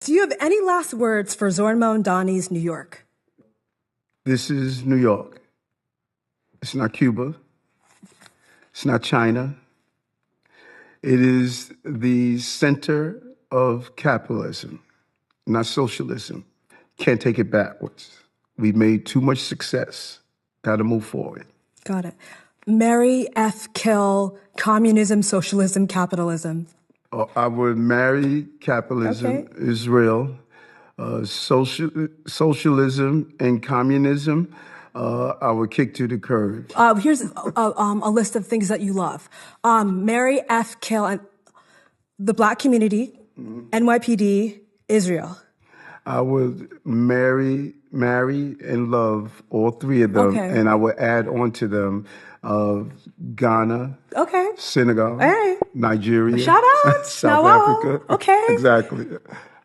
Do you have any last words for Zohran Mamdani's New York? This is New York. It's not Cuba. It's not China. It is the center of capitalism, not socialism. Can't take it backwards. We've made too much success. Got to move forward. Got it. Marry, F, kill, communism, socialism, capitalism. I would marry capitalism, Israel, socialism and communism. I would kick to the curb. Here's a list of things that you love. Marry, F, kill, and the Black community, NYPD, Israel. I would marry, and love all three of them, and I would add on to them Ghana, Senegal, Nigeria, shout out, South Africa. Exactly.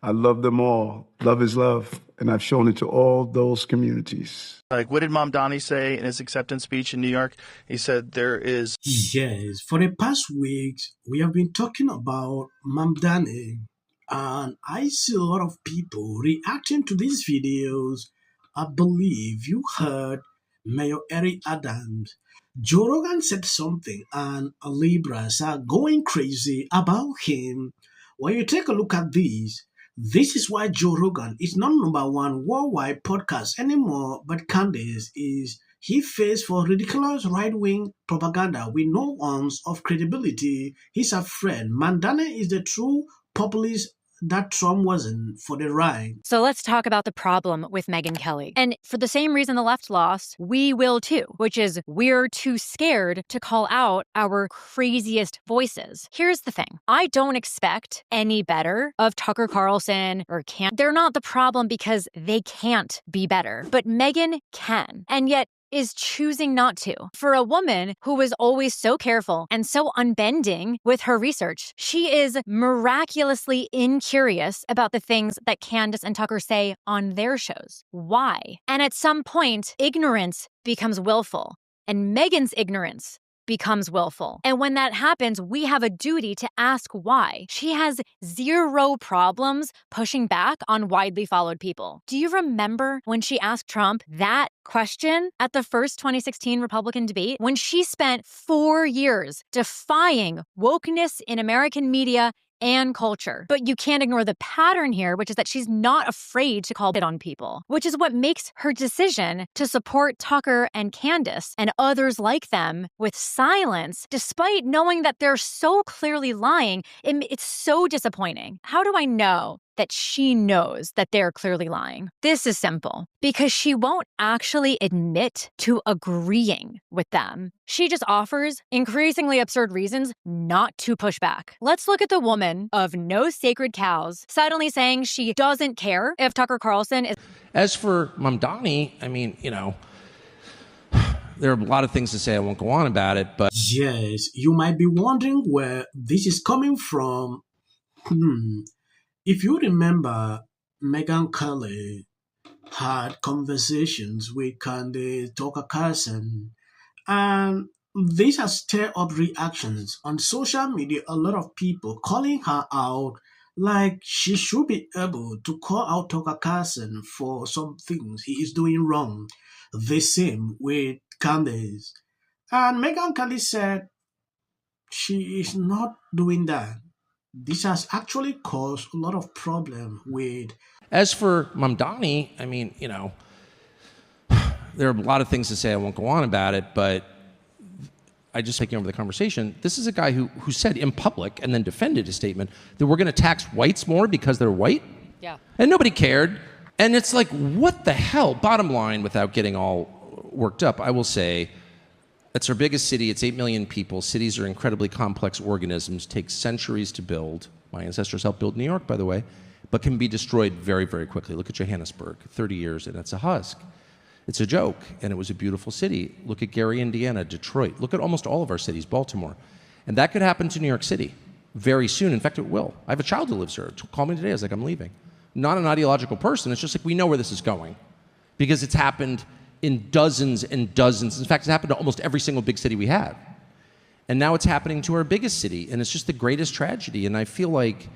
I love them all. Love is love, and I've shown it to all those communities. Like, what did Mamdani say in his acceptance speech in New York? He said there is... Yes, for the past weeks, we have been talking about Mamdani, and I see a lot of people reacting to these videos. I believe you heard Mayor Eric Adams. Joe Rogan said something, and Libras are going crazy about him. When you take a look at this is why Joe Rogan is not #1 worldwide podcast anymore, but Candace is. He faced for ridiculous right-wing propaganda with no ounce of credibility. He's a friend. Mamdani is the true populist that Trump wasn't for the right. So let's talk about the problem with Megyn Kelly. And for the same reason the left lost, we will too, which is we're too scared to call out our craziest voices. Here's the thing. I don't expect any better of Tucker Carlson or They're not the problem because they can't be better. But Megyn can. And yet, is choosing not to. For a woman who was always so careful and so unbending with her research, she is miraculously incurious about the things that Candace and Tucker say on their shows. Why? And at some point, ignorance becomes willful, and Megyn's ignorance becomes willful. And when that happens, we have a duty to ask why. She has zero problems pushing back on widely followed people. Do you remember when she asked Trump that question at the first 2016 Republican debate? When she spent 4 years defying wokeness in American media and culture. But you can't ignore the pattern here, which is that she's not afraid to call it on people, which is what makes her decision to support Tucker and Candace and others like them with silence, despite knowing that they're so clearly lying. It's so disappointing. How do I know that she knows that they're clearly lying? This is simple. Because she won't actually admit to agreeing with them. She just offers increasingly absurd reasons not to push back. Let's look at the woman of no sacred cows suddenly saying she doesn't care if Tucker Carlson is... As for Mamdani, I mean, there are a lot of things to say. I won't go on about it, but... Yes, you might be wondering where this is coming from. If you remember, Megyn Kelly had conversations with Candace Tucker Carlson, and this has stirred up reactions on social media. A lot of people calling her out, like she should be able to call out Tucker Carlson for some things he is doing wrong. The same with Candace. And Megyn Kelly said she is not doing that. This has actually caused a lot of problem with... As for Mamdani, I mean, there are a lot of things to say. I won't go on about it, but I just taking over the conversation. This is a guy who said in public and then defended his statement that we're going to tax whites more because they're white. Yeah. And nobody cared. And it's like, what the hell? Bottom line, without getting all worked up, I will say it's our biggest city. It's 8 million people. Cities are incredibly complex organisms, take centuries to build. My ancestors helped build New York, by the way, but can be destroyed very, very quickly. Look at Johannesburg, 30 years, and it's a husk. It's a joke, and it was a beautiful city. Look at Gary, Indiana, Detroit. Look at almost all of our cities, Baltimore. And that could happen to New York City very soon. In fact, it will. I have a child who lives here. Called me today. I was like, I'm leaving. Not an ideological person. It's just like we know where this is going because it's happened in dozens and dozens. In fact, it's happened to almost every single big city we have. And now it's happening to our biggest city, and it's just the greatest tragedy. And I feel like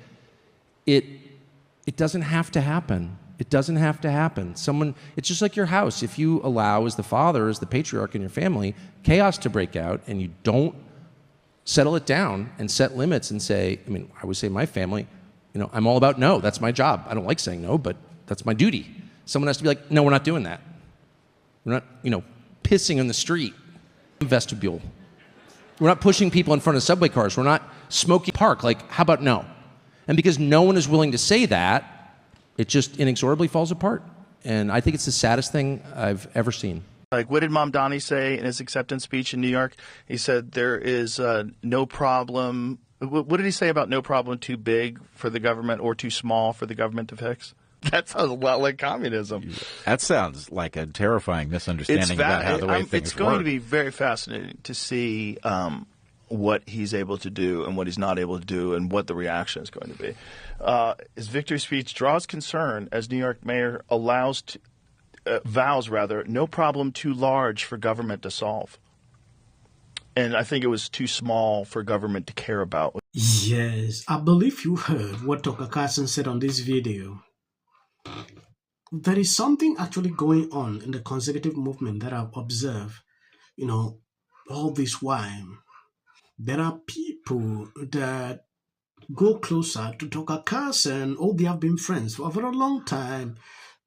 it It doesn't have to happen. It doesn't have to happen. It's just like your house. If you allow, as the father, as the patriarch in your family, chaos to break out, and you don't settle it down and set limits and say, I mean, I would say my family, I'm all about no. That's my job. I don't like saying no, but that's my duty. Someone has to be like, no, we're not doing that. We're not, pissing in the street, vestibule. We're not pushing people in front of subway cars. We're not smoking park. Like, how about no? And because no one is willing to say that, it just inexorably falls apart. And I think it's the saddest thing I've ever seen. Like, what did Mamdani say in his acceptance speech in New York? He said there is no problem. What did he say about no problem too big for the government or too small for the government to fix? That sounds a lot like communism. That sounds like a terrifying misunderstanding about how the way things work. It's going to be very fascinating to see what he's able to do and what he's not able to do and what the reaction is going to be. His victory speech draws concern as New York mayor vows no problem too large for government to solve. And I think it was too small for government to care about. Yes, I believe you heard what Tucker Carlson said on this video. There is something actually going on in the conservative movement that I've observed, all this while. There are people that go closer to Tucker Carlson, they have been friends for a very long time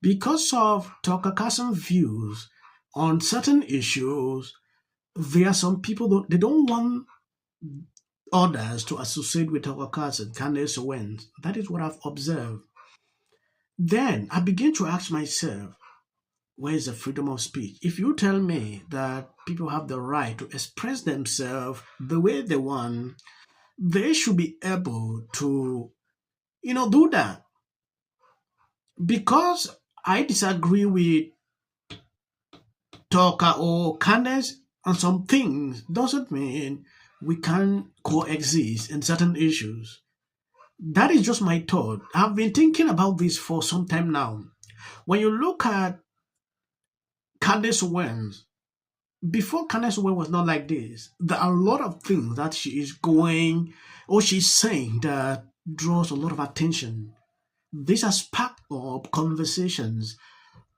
because of Tucker Carlson's views on certain issues. There are some people they don't want others to associate with Tucker Carlson, Candace Owens. That is what I've observed. Then I begin to ask myself, where is the freedom of speech? If you tell me that people have the right to express themselves the way they want, they should be able to, do that. Because I disagree with Tucker or Candace on some things doesn't mean we can coexist in certain issues. That is just my thought. I've been thinking about this for some time now. When you look at Candace Owens, before Candace Owens was not like this, there are a lot of things that she is she's saying that draws a lot of attention. This has sparked up conversations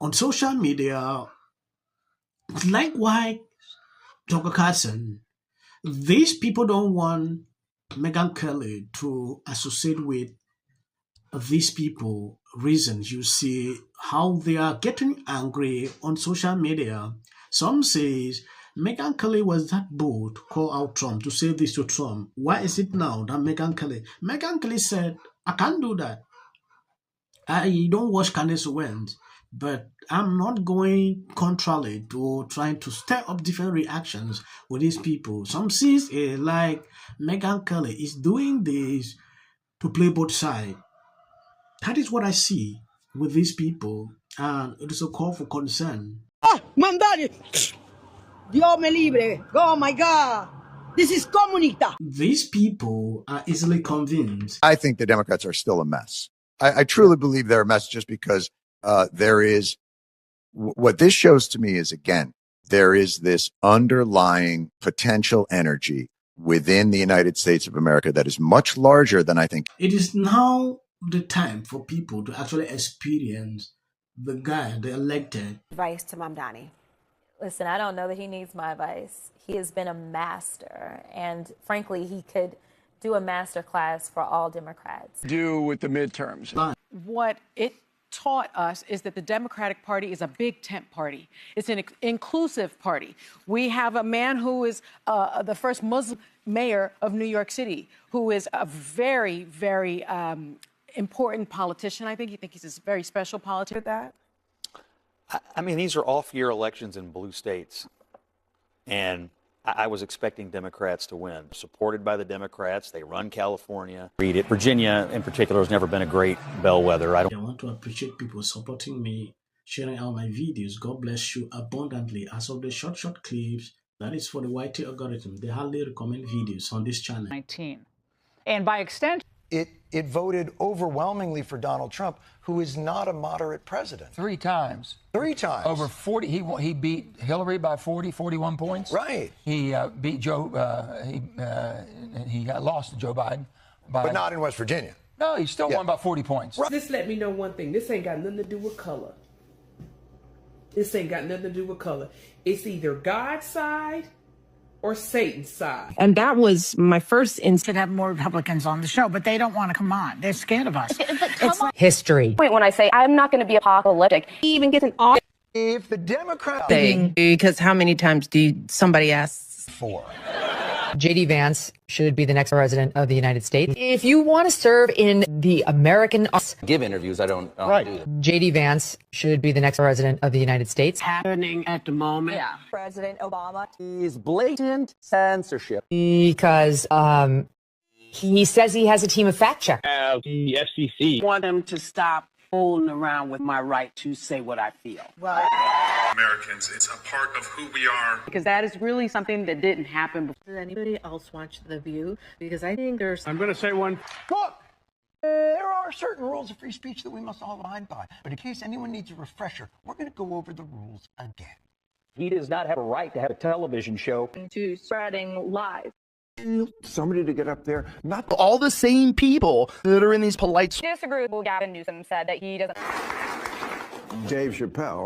on social media. Likewise, Tucker Carlson. These people don't want Megyn Kelly to associate with these people. Reasons you see how they are getting angry on social media. Some says Megyn Kelly was that bold to call out Trump, to say this to Trump. Why is it now that Megyn Kelly said, I can't do that. I don't watch Candace Owens, but I'm not going contrary to trying to stir up different reactions with these people. Some sees it like Megyn Kelly is doing this to play both sides. That is what I see with these people, and it is a call for concern. Mamdani, Dios me libre. Oh my God. This is comunista. These people are easily convinced. I think the Democrats are still a mess. I truly believe they're a mess just because there is, what this shows to me is, again, there is this underlying potential energy within the United States of America that is much larger than I think. It is now the time for people to actually experience the guy, the elected. Advice to Mamdani. Listen, I don't know that he needs my advice. He has been a master, and frankly, he could do a master class for all Democrats. Do with the midterms. What it taught us is that the Democratic Party is a big tent party. It's an inclusive party. We have a man who is the first Muslim mayor of New York City, who is a very, very important politician. I think he's a very special politician. That? I mean, these are off-year elections in blue states, and I was expecting Democrats to win. Supported by the Democrats, they run California. Read it. Virginia, in particular, has never been a great bellwether. I want to appreciate people supporting me, sharing out my videos. God bless you abundantly. As of the short clips, that is for the YT algorithm. They hardly recommend videos on this channel. 19. And by extension, it voted overwhelmingly for Donald Trump, who is not a moderate president. 3 times. 3 times. Over 40. He beat Hillary by 41 points. Right. He beat Joe. He lost to Joe Biden. But not in West Virginia. No, he still won by 40 points. This let me know one thing. This ain't got nothing to do with color. This ain't got nothing to do with color. It's either God's side or Satan's side. And that was my first instinct to have more Republicans on the show, but they don't want to come on. They're scared of us. It's history. Wait, when I say I'm not going to be apocalyptic, he even gets an off. If the Democrats... Because how many times do somebody asks? 4. J.D. Vance should be the next president of the United States. If you want to serve in the American... Give interviews, I don't do that. J.D. Vance should be the next president of the United States. Happening at the moment. Yeah. President Obama. He's blatant censorship. Because he says he has a team of fact checkers. The FCC want them to stop fooling around with my right to say what I feel. Right. Americans, it's a part of who we are. Because that is really something that didn't happen before. Does anybody else watch The View? Because I think there's... I'm going to say one. Look, there are certain rules of free speech that we must all abide by. But in case anyone needs a refresher, we're going to go over the rules again. He does not have a right to have a television show. To spreading lies. Somebody to get up there, not all the same people that are in these polite... Disagree with what Gavin Newsom said that he doesn't... Dave Chappelle.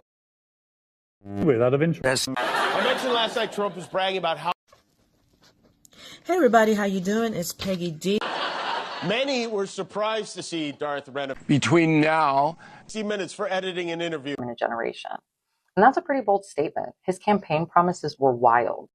Without of interest. I mentioned last night Trump was bragging about how... Hey everybody, how you doing? It's Peggy D. Many were surprised to see Darth Renner... Between now... 60 minutes for editing an interview. In a generation. And that's a pretty bold statement. His campaign promises were wild.